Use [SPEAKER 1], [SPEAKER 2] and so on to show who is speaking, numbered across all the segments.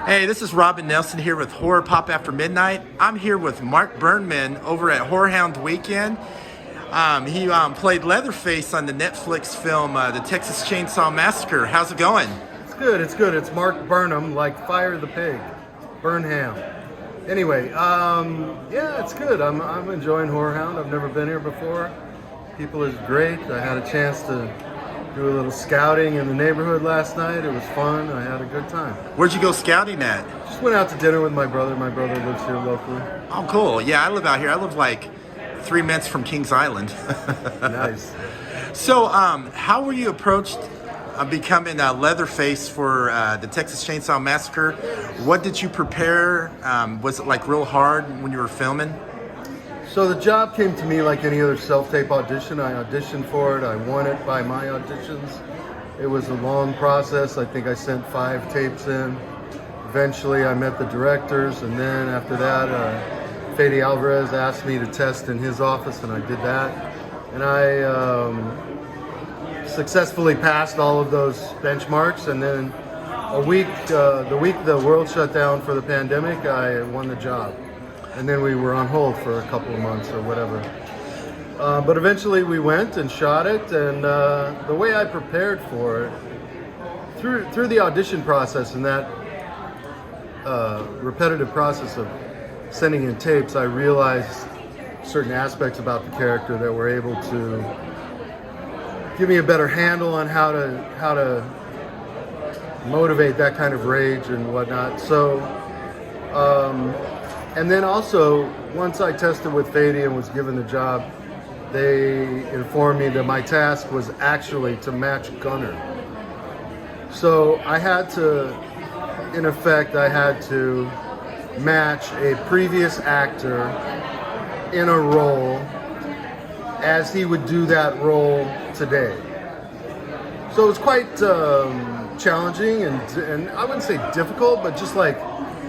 [SPEAKER 1] Hey, this is Robin Nelson here with Horror Pop After Midnight. I'm here with Mark Burnham over at Hound Weekend. He played Leatherface on the Netflix film, The Texas Chainsaw Massacre. How's it going?
[SPEAKER 2] It's good, it's good. It's Mark Burnham, like Fire the Pig. Burnham. Anyway, yeah, it's good. I'm enjoying Hound. I've never been here before. People is great. I had a chance to do a little scouting in the neighborhood last night. It was fun. I had a good time.
[SPEAKER 1] Where'd you go scouting at?
[SPEAKER 2] Just went out to dinner with my brother. My brother lives here locally.
[SPEAKER 1] Oh, cool. Yeah, I live out here. I live like 3 minutes from Kings Island.
[SPEAKER 2] Nice.
[SPEAKER 1] So, how were you approached becoming Leatherface for the Texas Chainsaw Massacre? What did you prepare? Was it like real hard when you were filming?
[SPEAKER 2] So the job came to me like any other self-tape audition. I auditioned for it. I won it by my auditions. It was a long process. I think I sent 5 tapes in. Eventually I met the directors, and then after that, Fede Alvarez asked me to test in his office, and I did that. And I successfully passed all of those benchmarks, and then the week the world shut down for the pandemic, I won the job. And then we were on hold for a couple of months or whatever. But eventually we went and shot it, and the way I prepared for it, through the audition process and that repetitive process of sending in tapes, I realized certain aspects about the character that were able to give me a better handle on how to motivate that kind of rage and whatnot. So, and then also, once I tested with Fede and was given the job, they informed me that my task was actually to match Gunner. So I had to, in effect, match a previous actor in a role as he would do that role today. So it was quite challenging and I wouldn't say difficult, but just like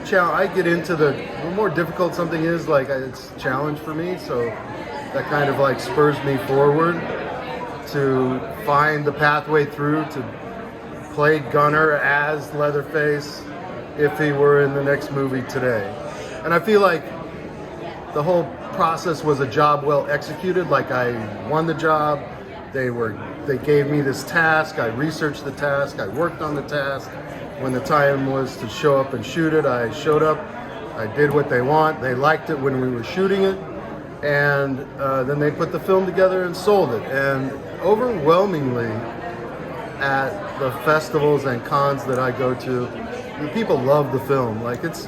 [SPEAKER 2] I get into the more difficult something is, like it's a challenge for me, so that kind of like spurs me forward to find the pathway through to play Gunner as Leatherface if he were in the next movie today. And I feel like the whole process was a job well executed. Like I won the job, they gave me this task, I researched the task, I worked on the task. When the time was to show up and shoot it, I showed up, I did what they want, they liked it when we were shooting it, and then they put the film together and sold it. And overwhelmingly at the festivals and cons that I go to, people love the film. Like it's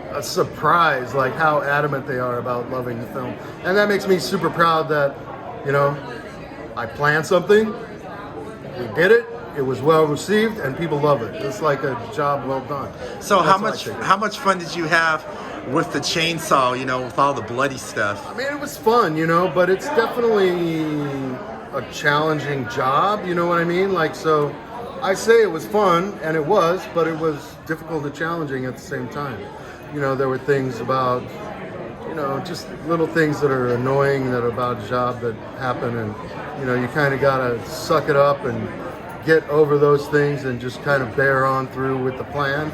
[SPEAKER 2] a surprise like how adamant they are about loving the film. And that makes me super proud that, you know, I planned something, we did it, it was well received, and people love it. It's like a job well done.
[SPEAKER 1] So how much fun did you have with the chainsaw, you know, with all the bloody stuff?
[SPEAKER 2] I mean, it was fun, you know, but it's definitely a challenging job, you know what I mean? Like, so I say it was fun, and it was, but it was difficult and challenging at the same time. You know, there were things about, you know, just little things that are annoying that are about a job that happen, and, you know, you kind of gotta suck it up and get over those things and just kind of bear on through with the plan,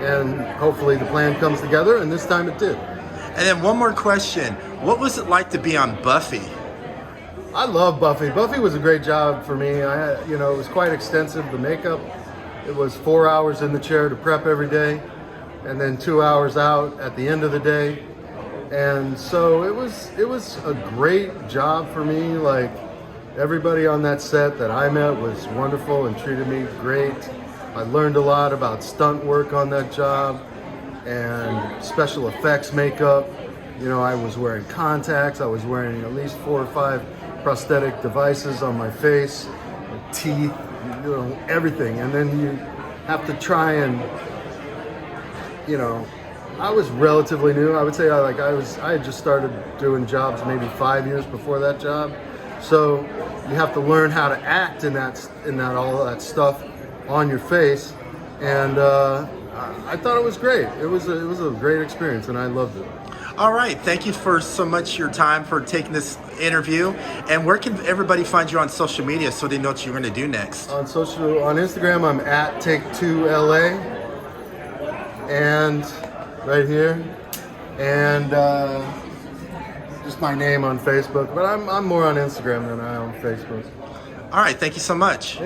[SPEAKER 2] and hopefully the plan comes together, and this time it did.
[SPEAKER 1] And then one more question. What was it like to be on Buffy?
[SPEAKER 2] I love Buffy. Buffy was a great job for me. You know, it was quite extensive. The makeup, it was 4 hours in the chair to prep every day, and then 2 hours out at the end of the day. And so it was a great job for me. Like, everybody on that set that I met was wonderful and treated me great. I learned a lot about stunt work on that job and special effects makeup. You know, I was wearing contacts. I was wearing at least 4 or 5 prosthetic devices on my face, teeth, you know, everything. And then you have to try and, you know, I was relatively new. I would say I had just started doing jobs maybe 5 years before that job. So you have to learn how to act in that all that stuff on your face, and I thought it was great. It was a great experience, and I loved it.
[SPEAKER 1] All right. Thank you for so much your time for taking this interview. And where can everybody find you on social media so they know what you're going to do next?
[SPEAKER 2] On Instagram, I'm at Take2LA, and right here, and just my name on Facebook. But I'm more on Instagram than I am on Facebook.
[SPEAKER 1] All right. Thank you so much.